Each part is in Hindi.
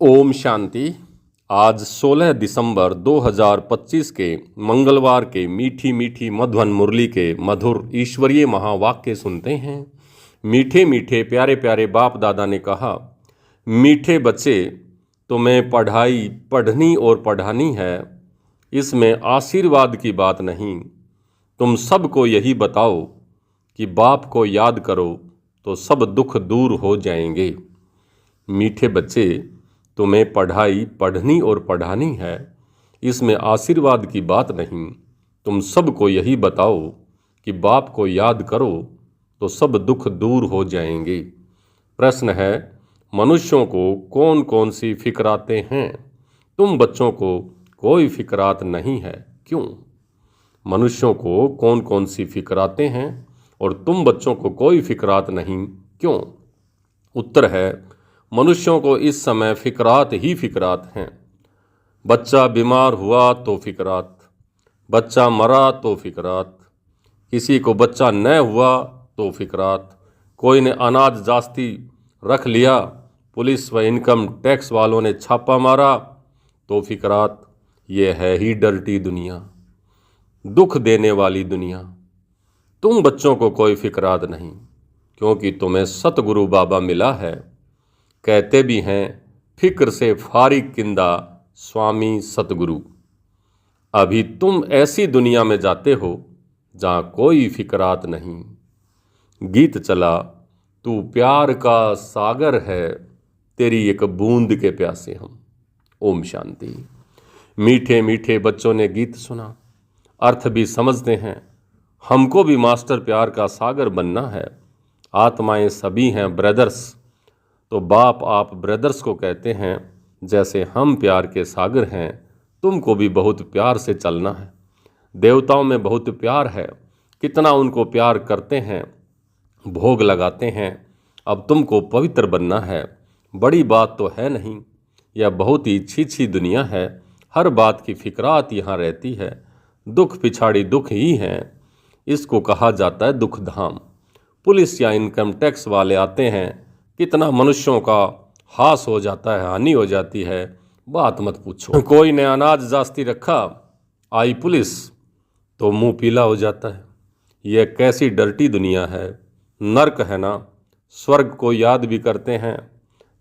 ओम शांति। आज 16 दिसंबर 2025 के मंगलवार के मीठी मीठी मधुवन मुरली के मधुर ईश्वरीय महावाक्य सुनते हैं। मीठे मीठे प्यारे प्यारे बाप दादा ने कहा, मीठे बच्चे तुम्हें पढ़ाई पढ़नी और पढ़ानी है, इसमें आशीर्वाद की बात नहीं। तुम सबको यही बताओ कि बाप को याद करो तो सब दुख दूर हो जाएंगे। मीठे बच्चे तुम्हें पढ़ाई पढ़नी और पढ़ानी है, इसमें आशीर्वाद की बात नहीं। तुम सबको यही बताओ कि बाप को याद करो तो सब दुख दूर हो जाएंगे। प्रश्न है, मनुष्यों को कौन कौन सी फिक्राते हैं? तुम बच्चों को कोई फिक्रात नहीं है, क्यों? मनुष्यों को कौन कौन सी फिक्राते हैं और तुम बच्चों को कोई फिक्रात नहीं, क्यों? उत्तर है, मनुष्यों को इस समय फिक्रात ही फिक्रात हैं। बच्चा बीमार हुआ तो फिक्रात, बच्चा मरा तो फिक्रात, किसी को बच्चा न हुआ तो फिक्रात, कोई ने अनाज जास्ती रख लिया, पुलिस व इनकम टैक्स वालों ने छापा मारा तो फिक्रात। ये है ही डर्टी दुनिया, दुख देने वाली दुनिया। तुम बच्चों को कोई फिक्रात नहीं, क्योंकि तुम्हें सतगुरु बाबा मिला है। कहते भी हैं, फिक्र से फारिग किंदा स्वामी सतगुरु। अभी तुम ऐसी दुनिया में जाते हो जहाँ कोई फिक्रात नहीं। गीत चला, तू प्यार का सागर है, तेरी एक बूंद के प्यासे हम। ओम शांति। मीठे मीठे बच्चों ने गीत सुना, अर्थ भी समझते हैं। हमको भी मास्टर प्यार का सागर बनना है। आत्माएं सभी हैं ब्रदर्स, तो बाप आप ब्रदर्स को कहते हैं, जैसे हम प्यार के सागर हैं, तुमको भी बहुत प्यार से चलना है। देवताओं में बहुत प्यार है, कितना उनको प्यार करते हैं, भोग लगाते हैं। अब तुमको पवित्र बनना है। बड़ी बात तो है नहीं, यह बहुत ही अच्छी दुनिया है। हर बात की फिक्रात यहाँ रहती है। दुख पिछाड़ी दुख ही है, इसको कहा जाता है दुख धाम। पुलिस या इनकम टैक्स वाले आते हैं, कितना मनुष्यों का हास हो जाता है, हानि हो जाती है, बात मत पूछो। कोई ने अनाज जास्ती रखा, आई पुलिस तो मुंह पीला हो जाता है। यह कैसी डर्टी दुनिया है। नर्क है ना, स्वर्ग को याद भी करते हैं।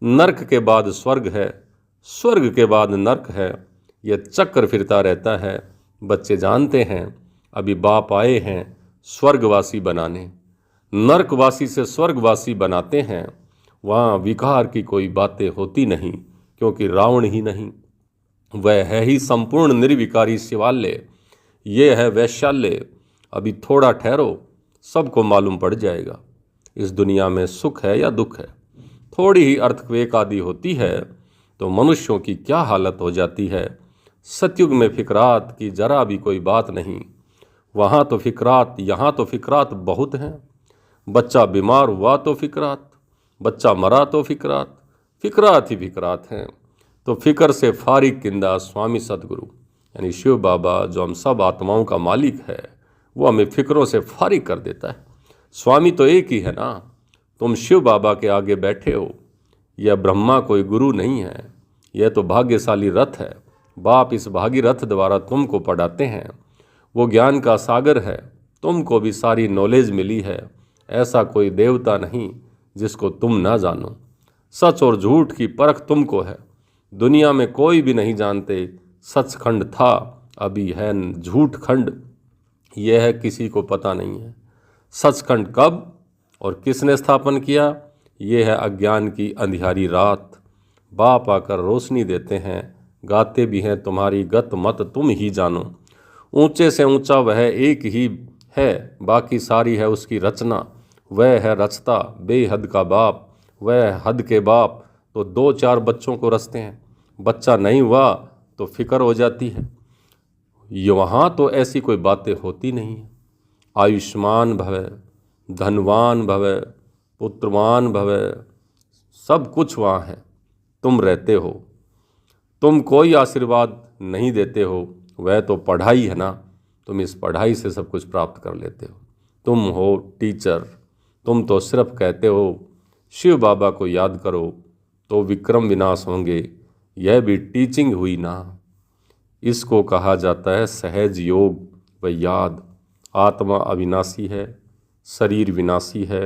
नर्क के बाद स्वर्ग है, स्वर्ग के बाद नर्क है। यह चक्कर फिरता रहता है। बच्चे जानते हैं, अभी बाप आए हैं स्वर्गवासी बनाने। नर्कवासी से स्वर्गवासी बनाते हैं। वहाँ विकार की कोई बातें होती नहीं, क्योंकि रावण ही नहीं, वह है ही संपूर्ण निर्विकारी शिवालय। ये है वैशाल्य। अभी थोड़ा ठहरो, सबको मालूम पड़ जाएगा इस दुनिया में सुख है या दुख है। थोड़ी ही अर्थक्वेक आदि होती है तो मनुष्यों की क्या हालत हो जाती है। सतयुग में फिक्रात की जरा भी कोई बात नहीं। वहाँ तो फिक्रात, यहाँ तो फिक्रात बहुत हैं। बच्चा बीमार हुआ तो फिक्रात, बच्चा मरा तो फिक्रात, फिक्रात ही फिक्रात हैं। तो फिक्र से फारिग किंदा स्वामी सतगुरु, यानी शिव बाबा जो हम सब आत्माओं का मालिक है, वो हमें फिक्रों से फारिग कर देता है। स्वामी तो एक ही है ना। तुम शिव बाबा के आगे बैठे हो। यह ब्रह्मा कोई गुरु नहीं है, यह तो भाग्यशाली रथ है। बाप इस भागीरथ द्वारा तुमको पढ़ाते हैं। वो ज्ञान का सागर है, तुमको भी सारी नॉलेज मिली है। ऐसा कोई देवता नहीं जिसको तुम ना जानो। सच और झूठ की परख तुमको है। दुनिया में कोई भी नहीं जानते सचखंड था, अभी है झूठ खंड। यह है किसी को पता नहीं है। सचखंड कब और किसने स्थापन किया, यह है अज्ञान की अंधियारी रात। बाप आकर रोशनी देते हैं, गाते भी हैं, तुम्हारी गत मत तुम ही जानो। ऊंचे से ऊंचा वह एक ही है, बाकी सारी है उसकी रचना। वह है रचता बेहद का बाप, वह हद के बाप तो दो चार बच्चों को रचते हैं। बच्चा नहीं हुआ तो फिक्र हो जाती है। वहाँ तो ऐसी कोई बातें होती नहीं है। आयुष्मान भवे, धनवान भवे, पुत्रवान भवे, सब कुछ वहाँ है। तुम रहते हो, तुम कोई आशीर्वाद नहीं देते हो। वह तो पढ़ाई है ना, तुम इस पढ़ाई से सब कुछ प्राप्त कर लेते हो। तुम हो टीचर, तुम तो सिर्फ कहते हो शिव बाबा को याद करो तो विक्रम विनाश होंगे, यह भी टीचिंग हुई ना। इसको कहा जाता है सहज योग व याद। आत्मा अविनाशी है, शरीर विनाशी है।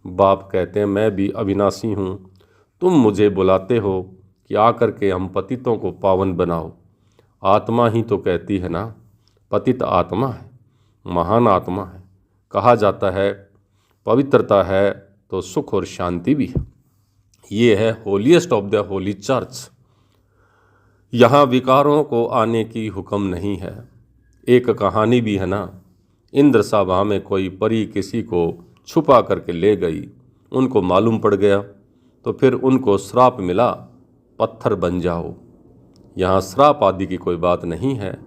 बाप कहते हैं मैं भी अविनाशी हूँ, तुम मुझे बुलाते हो कि आकर के हम पतितों को पावन बनाओ। आत्मा ही तो कहती है ना, पतित आत्मा है, महान आत्मा है। कहा जाता है पवित्रता है तो सुख और शांति भी है। ये है holiest of the Holi church. यहाँ विकारों को आने की हुक्म नहीं है। एक कहानी भी है ना, इंद्र सभा में कोई परी किसी को छुपा करके ले गई, उनको मालूम पड़ गया तो फिर उनको श्राप मिला, पत्थर बन जाओ। यहाँ श्राप आदि की कोई बात नहीं है,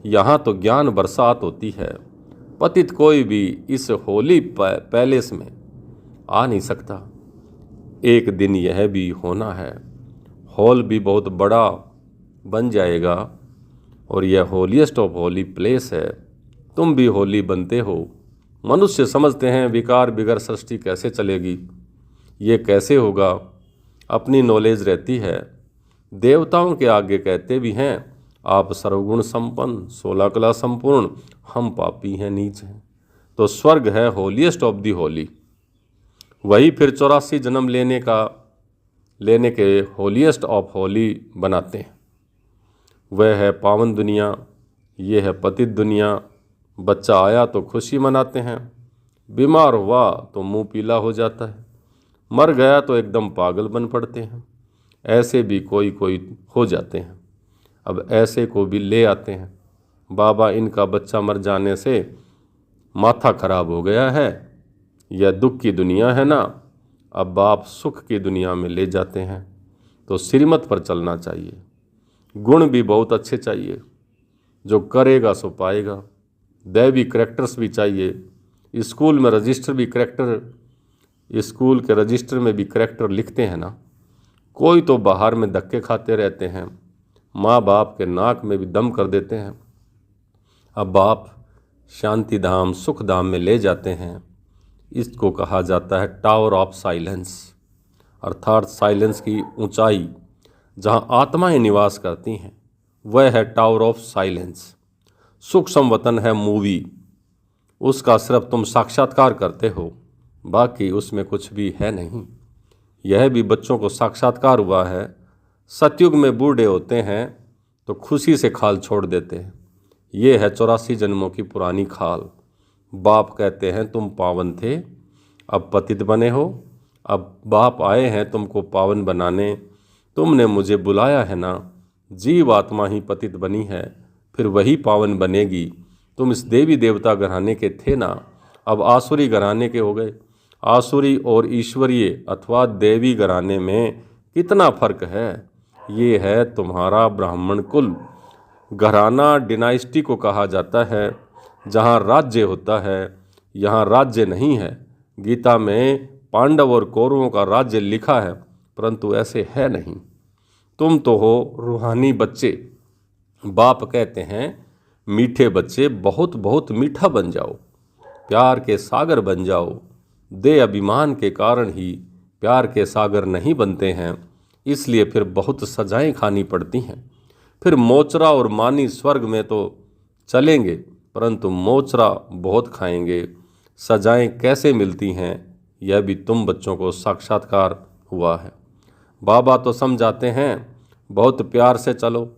यहाँ तो ज्ञान बरसात होती है। पतित कोई भी इस होली पैलेस में आ नहीं सकता। एक दिन यह भी होना है, हॉल भी बहुत बड़ा बन जाएगा और यह होलीएस्ट ऑफ होली प्लेस है। तुम भी होली बनते हो। मनुष्य समझते हैं विकार बिगर सृष्टि कैसे चलेगी, ये कैसे होगा, अपनी नॉलेज रहती है। देवताओं के आगे कहते भी हैं आप सर्वगुण संपन्न, 16 कला संपूर्ण, हम पापी हैं, नीच हैं। तो स्वर्ग है होलीएस्ट ऑफ दी होली। वही फिर 84 जन्म लेने के होलीएस्ट ऑफ होली बनाते हैं। वह है पावन दुनिया, ये है पतित दुनिया। बच्चा आया तो खुशी मनाते हैं, बीमार हुआ तो मुंह पीला हो जाता है, मर गया तो एकदम पागल बन पड़ते हैं। ऐसे भी कोई कोई हो जाते हैं। अब ऐसे को भी ले आते हैं, बाबा इनका बच्चा मर जाने से माथा खराब हो गया है, यह दुख की दुनिया है ना। अब बाप सुख की दुनिया में ले जाते हैं। तो श्रीमत पर चलना चाहिए। गुण भी बहुत अच्छे चाहिए, जो करेगा सो पाएगा। दैवी करैक्टर्स भी चाहिए। स्कूल में रजिस्टर भी करैक्टर, स्कूल के रजिस्टर में भी करैक्टर लिखते हैं ना। कोई तो बाहर में धक्के खाते रहते हैं, माँ बाप के नाक में भी दम कर देते हैं। अब बाप शांति धाम सुख धाम में ले जाते हैं। इसको कहा जाता है टावर ऑफ साइलेंस, अर्थात साइलेंस की ऊंचाई जहाँ आत्माएं निवास करती हैं, वह है टावर ऑफ साइलेंस। सुख संवतन है मूवी, उसका सिर्फ तुम साक्षात्कार करते हो, बाकी उसमें कुछ भी है नहीं। यह भी बच्चों को साक्षात्कार हुआ है। सतयुग में बूढ़े होते हैं तो खुशी से खाल छोड़ देते हैं। ये है 84 जन्मों की पुरानी खाल। बाप कहते हैं तुम पावन थे, अब पतित बने हो। अब बाप आए हैं तुमको पावन बनाने। तुमने मुझे बुलाया है ना। जीव आत्मा ही पतित बनी है, फिर वही पावन बनेगी। तुम इस देवी देवता घराने के थे ना, अब आसुरी घराने के हो गए। आसुरी और ईश्वरीय अथवा देवी घराने में कितना फर्क है। ये है तुम्हारा ब्राह्मण कुल। घराना डिनाइस्टी को कहा जाता है, जहाँ राज्य होता है, यहाँ राज्य नहीं है। गीता में पांडव और कौरवों का राज्य लिखा है, परंतु ऐसे है नहीं। तुम तो हो रूहानी बच्चे। बाप कहते हैं मीठे बच्चे बहुत बहुत मीठा बन जाओ, प्यार के सागर बन जाओ। दे अभिमान के कारण ही प्यार के सागर नहीं बनते हैं, इसलिए फिर बहुत सजाएं खानी पड़ती हैं। फिर मोचरा और मानी स्वर्ग में तो चलेंगे, परंतु मोचरा बहुत खाएंगे। सजाएं कैसे मिलती हैं, यह भी तुम बच्चों को साक्षात्कार हुआ है। बाबा तो समझाते हैं बहुत प्यार से चलो,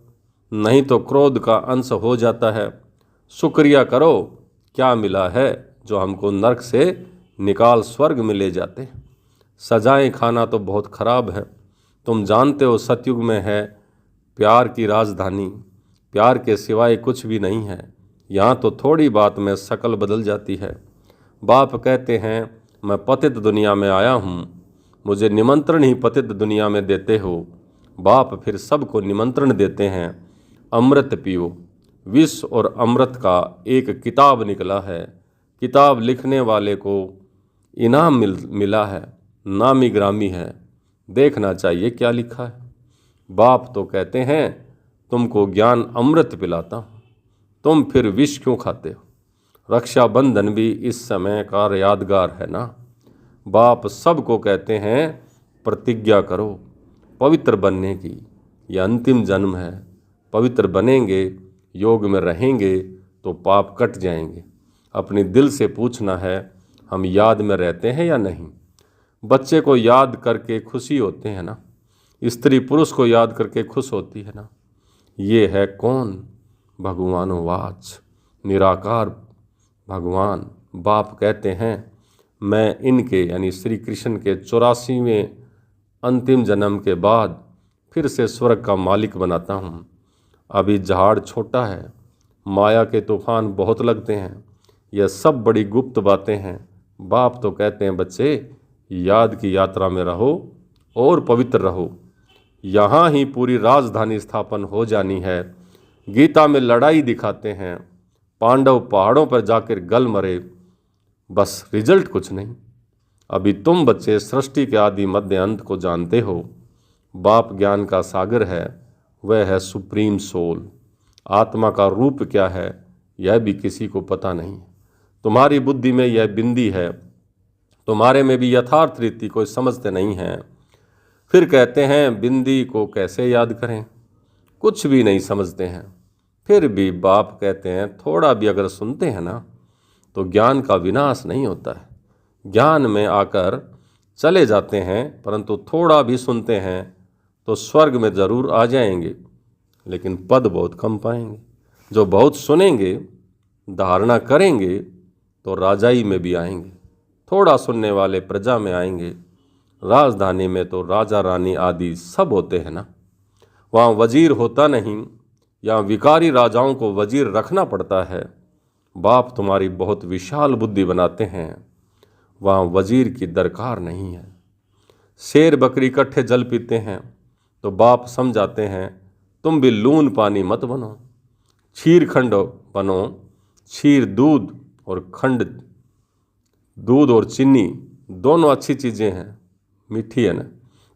नहीं तो क्रोध का अंश हो जाता है। शुक्रिया करो, क्या मिला है जो हमको नरक से निकाल स्वर्ग में ले जाते। सजाएं खाना तो बहुत खराब है। तुम जानते हो सतयुग में है प्यार की राजधानी, प्यार के सिवाय कुछ भी नहीं है। यहाँ तो थोड़ी बात में शकल बदल जाती है। बाप कहते हैं मैं पतित दुनिया में आया हूँ, मुझे निमंत्रण ही पतित दुनिया में देते हो। बाप फिर सबको निमंत्रण देते हैं, अमृत पियो। विष और अमृत का एक किताब निकला है। किताब लिखने वाले को इनाम मिला है, नामी ग्रामी है। देखना चाहिए क्या लिखा है। बाप तो कहते हैं तुमको ज्ञान अमृत पिलाता हूँ, तुम फिर विष क्यों खाते हो। रक्षाबंधन भी इस समय का यादगार है ना। बाप सबको कहते हैं प्रतिज्ञा करो पवित्र बनने की, यह अंतिम जन्म है। पवित्र बनेंगे, योग में रहेंगे तो पाप कट जाएंगे। अपने दिल से पूछना है, हम याद में रहते हैं या नहीं। बच्चे को याद करके खुशी होते हैं ना, स्त्री पुरुष को याद करके खुश होती है ना। ये है कौन? भगवानोवाच, निराकार भगवान। बाप कहते हैं, मैं इनके यानी श्री कृष्ण के 84वें अंतिम जन्म के बाद फिर से स्वर्ग का मालिक बनाता हूँ। अभी झाड़ छोटा है, माया के तूफान बहुत लगते हैं, यह सब बड़ी गुप्त बातें हैं। बाप तो कहते हैं, बच्चे याद की यात्रा में रहो और पवित्र रहो। यहाँ ही पूरी राजधानी स्थापन हो जानी है। गीता में लड़ाई दिखाते हैं, पांडव पहाड़ों पर जाकर गल मरे, बस रिजल्ट कुछ नहीं। अभी तुम बच्चे सृष्टि के आदि मध्य अंत को जानते हो। बाप ज्ञान का सागर है, वह है सुप्रीम सोल। आत्मा का रूप क्या है यह भी किसी को पता नहीं। तुम्हारी बुद्धि में यह बिंदी है, तुम्हारे में भी यथार्थ रीति कोई समझते नहीं हैं। फिर कहते हैं बिंदी को कैसे याद करें, कुछ भी नहीं समझते हैं। फिर भी बाप कहते हैं, थोड़ा भी अगर सुनते हैं ना तो ज्ञान का विनाश नहीं होता है। ज्ञान में आकर चले जाते हैं, परंतु थोड़ा भी सुनते हैं तो स्वर्ग में ज़रूर आ जाएंगे, लेकिन पद बहुत कम पाएंगे। जो बहुत सुनेंगे, धारणा करेंगे तो राजाई में भी आएंगे। थोड़ा सुनने वाले प्रजा में आएंगे। राजधानी में तो राजा रानी आदि सब होते हैं ना, वहाँ वजीर होता नहीं, यहाँ विकारी राजाओं को वजीर रखना पड़ता है। बाप तुम्हारी बहुत विशाल बुद्धि बनाते हैं, वहाँ वजीर की दरकार नहीं है। शेर बकरी इकट्ठे जल पीते हैं तो बाप समझाते हैं, तुम भी लून पानी मत बनो, क्षीर खंड बनो। क्षीर दूध और खंड, दूध और चीनी दोनों अच्छी चीज़ें हैं, मीठी है ना,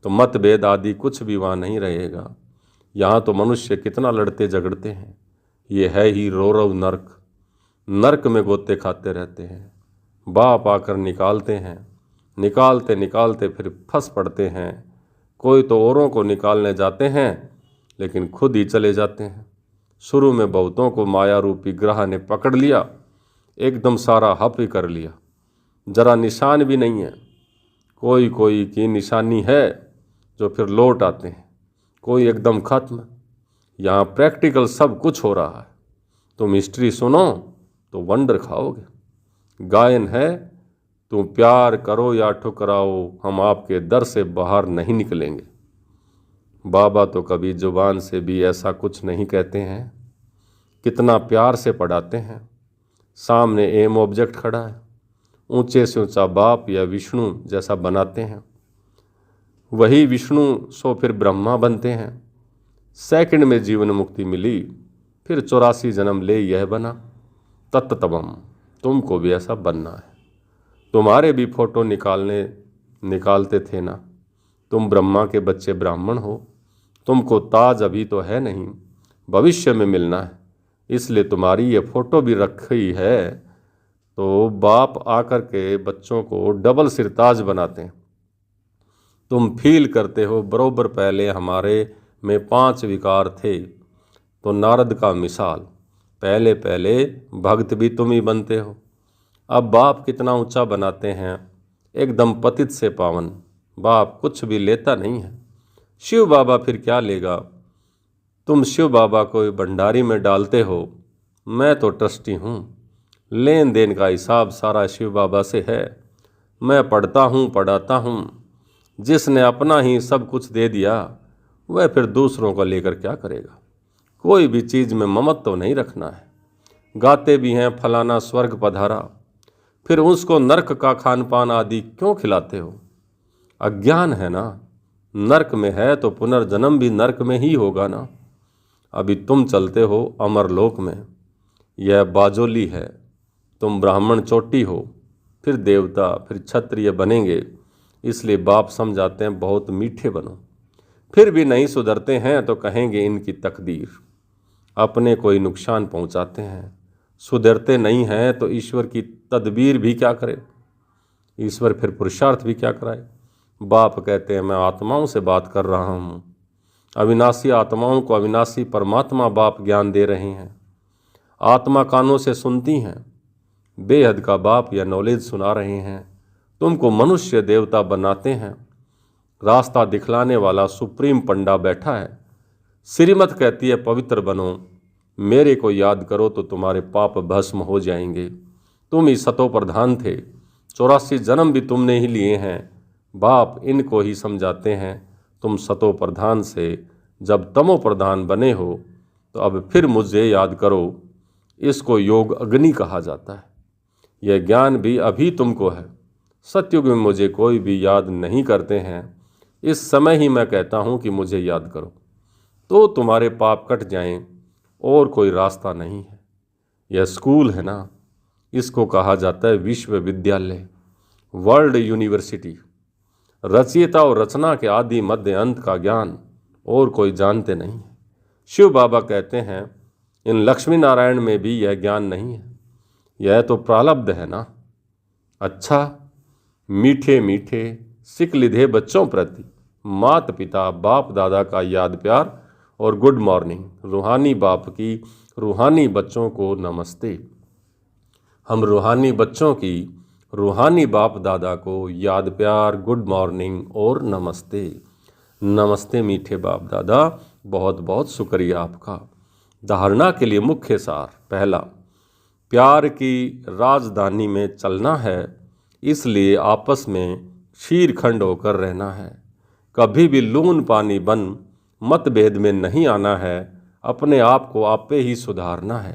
तो मतभेद आदि कुछ भी वहाँ नहीं रहेगा। यहाँ तो मनुष्य कितना लड़ते झगड़ते हैं। ये है ही रोरव नर्क, नर्क में गोते खाते रहते हैं। बाप आकर निकालते हैं, निकालते निकालते फिर फंस पड़ते हैं। कोई तो औरों को निकालने जाते हैं लेकिन खुद ही चले जाते हैं। शुरू में बहुतों को माया रूपी ग्रह ने पकड़ लिया, एकदम सारा हप ही कर लिया, जरा निशान भी नहीं है। कोई कोई की निशानी है जो फिर लौट आते हैं, कोई एकदम खत्म। यहाँ प्रैक्टिकल सब कुछ हो रहा है। तुम हिस्ट्री सुनो तो वंडर खाओगे। गायन है, तुम प्यार करो या ठुकराओ, हम आपके दर से बाहर नहीं निकलेंगे। बाबा तो कभी जुबान से भी ऐसा कुछ नहीं कहते हैं। कितना प्यार से पढ़ाते हैं। सामने एम ऑब्जेक्ट खड़ा है, ऊंचे से ऊंचा बाप या विष्णु जैसा बनाते हैं। वही विष्णु सो फिर ब्रह्मा बनते हैं। सेकंड में जीवन मुक्ति मिली, फिर 84 जन्म ले यह बना। तत्तवम, तुमको भी ऐसा बनना है। तुम्हारे भी फोटो निकालते थे ना, तुम ब्रह्मा के बच्चे ब्राह्मण हो। तुमको ताज अभी तो है नहीं, भविष्य में मिलना है, इसलिए तुम्हारी ये फोटो भी रखी है। तो बाप आकर के बच्चों को डबल सिरताज बनाते हैं। तुम फील करते हो बरोबर पहले हमारे में 5 विकार थे, तो नारद का मिसाल, पहले पहले भक्त भी तुम ही बनते हो। अब बाप कितना ऊंचा बनाते हैं, एकदम पतित से पावन। बाप कुछ भी लेता नहीं है। शिव बाबा फिर क्या लेगा? तुम शिव बाबा को भंडारी में डालते हो, मैं तो ट्रस्टी हूँ। लेन देन का हिसाब सारा शिव बाबा से है। मैं पढ़ता हूँ, पढ़ाता हूँ। जिसने अपना ही सब कुछ दे दिया वह फिर दूसरों को लेकर क्या करेगा? कोई भी चीज़ में ममत्व तो नहीं रखना है। गाते भी हैं फलाना स्वर्ग पधारा, फिर उसको नरक का खान पान आदि क्यों खिलाते हो? अज्ञान है ना। नरक में है तो पुनर्जन्म भी नरक में ही होगा ना। अभी तुम चलते हो अमरलोक में, यह बाजोली है। तुम ब्राह्मण चोटी हो, फिर देवता, फिर क्षत्रिय बनेंगे। इसलिए बाप समझाते हैं बहुत मीठे बनो। फिर भी नहीं सुधरते हैं तो कहेंगे इनकी तकदीर। अपने कोई नुकसान पहुंचाते हैं, सुधरते नहीं हैं तो ईश्वर की तदबीर भी क्या करे? ईश्वर फिर पुरुषार्थ भी क्या कराए? बाप कहते हैं मैं आत्माओं से बात कर रहा हूँ, अविनाशी आत्माओं को अविनाशी परमात्मा बाप ज्ञान दे रहे हैं। आत्मा कानों से सुनती हैं, बेहद का बाप यह नॉलेज सुना रहे हैं। तुमको मनुष्य देवता बनाते हैं। रास्ता दिखलाने वाला सुप्रीम पंडा बैठा है। श्रीमत कहती है पवित्र बनो, मेरे को याद करो तो तुम्हारे पाप भस्म हो जाएंगे। तुम ही सतो प्रधान थे, 84 जन्म भी तुमने ही लिए हैं। बाप इनको ही समझाते हैं, तुम सतो प्रधान से जब तमो प्रधान बने हो तो अब फिर मुझे याद करो। इसको योग अग्नि कहा जाता है। यह ज्ञान भी अभी तुमको है। सतयुग में मुझे कोई भी याद नहीं करते हैं। इस समय ही मैं कहता हूँ कि मुझे याद करो तो तुम्हारे पाप कट जाएं, और कोई रास्ता नहीं है। यह स्कूल है ना, इसको कहा जाता है विश्वविद्यालय, वर्ल्ड यूनिवर्सिटी। रचयिता और रचना के आदि मध्य अंत का ज्ञान और कोई जानते नहीं है। शिव बाबा कहते हैं इन लक्ष्मी नारायण में भी यह ज्ञान नहीं है। यह तो प्रारब्ध है ना। अच्छा, मीठे मीठे सिक लिधे बच्चों प्रति माता पिता बाप दादा का याद प्यार और गुड मॉर्निंग। रूहानी बाप की रूहानी बच्चों को नमस्ते। हम रूहानी बच्चों की रूहानी बाप दादा को याद प्यार, गुड मॉर्निंग और नमस्ते। नमस्ते मीठे बाप दादा, बहुत बहुत शुक्रिया आपका। धारणा के लिए मुख्य सार। पहला, प्यार की राजधानी में चलना है, इसलिए आपस में शीरखंड होकर रहना है। कभी भी लून पानी बन मतभेद में नहीं आना है। अपने आप को आपे ही सुधारना है।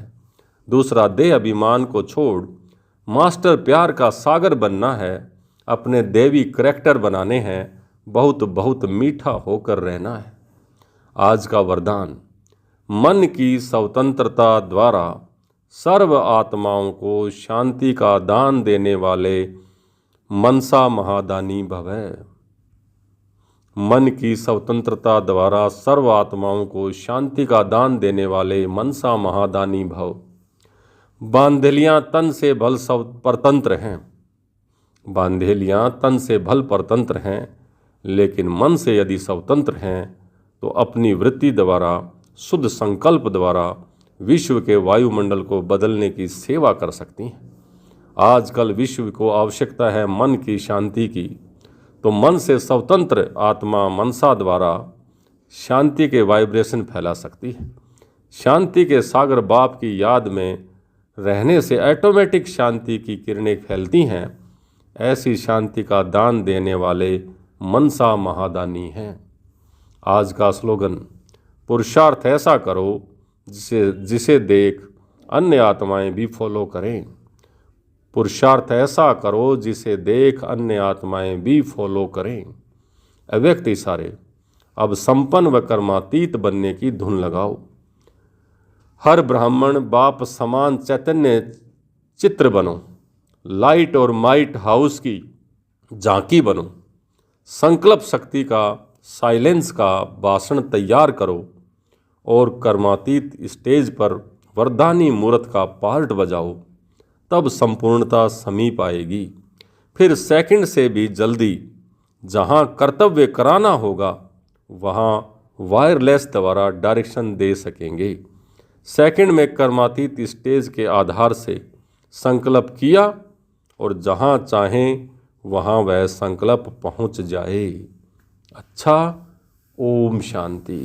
दूसरा, देह अभिमान को छोड़ मास्टर प्यार का सागर बनना है। अपने देवी करैक्टर बनाने हैं। बहुत बहुत मीठा होकर रहना है। आज का वरदान, मन की स्वतंत्रता द्वारा सर्व आत्माओं को शांति का दान देने वाले मनसा महादानी भव। मन की स्वतंत्रता द्वारा सर्व आत्माओं को शांति का दान देने वाले मनसा महादानी भव। बांधेलियाँ तन से भल परतंत्र हैं। बांधेलियाँ तन से भल परतंत्र हैं, लेकिन मन से यदि स्वतंत्र हैं तो अपनी वृत्ति द्वारा, शुद्ध संकल्प द्वारा विश्व के वायुमंडल को बदलने की सेवा कर सकती हैं। आजकल विश्व को आवश्यकता है मन की शांति की, तो मन से स्वतंत्र आत्मा मनसा द्वारा शांति के वाइब्रेशन फैला सकती है। शांति के सागर बाप की याद में रहने से ऑटोमेटिक शांति की किरणें फैलती हैं। ऐसी शांति का दान देने वाले मनसा महादानी हैं। आज का स्लोगन, पुरुषार्थ ऐसा करो जिसे देख अन्य आत्माएं भी फॉलो करें। पुरुषार्थ ऐसा करो जिसे देख अन्य आत्माएं भी फॉलो करें। अव्यक्त इशारे, अब संपन्न व कर्मातीत बनने की धुन लगाओ। हर ब्राह्मण बाप समान चैतन्य चित्र बनो। लाइट और माइट हाउस की झांकी बनो। संकल्प शक्ति का, साइलेंस का भाषण तैयार करो और कर्मातीत स्टेज पर वरदानी मूर्त का पार्ट बजाओ। तब संपूर्णता समीप आएगी। फिर सेकंड से भी जल्दी जहां कर्तव्य कराना होगा वहां वायरलेस द्वारा डायरेक्शन दे सकेंगे। सेकंड में कर्मातीत स्टेज के आधार से संकल्प किया और जहां चाहें वहां वह संकल्प पहुंच जाए। अच्छा, ओम शांति।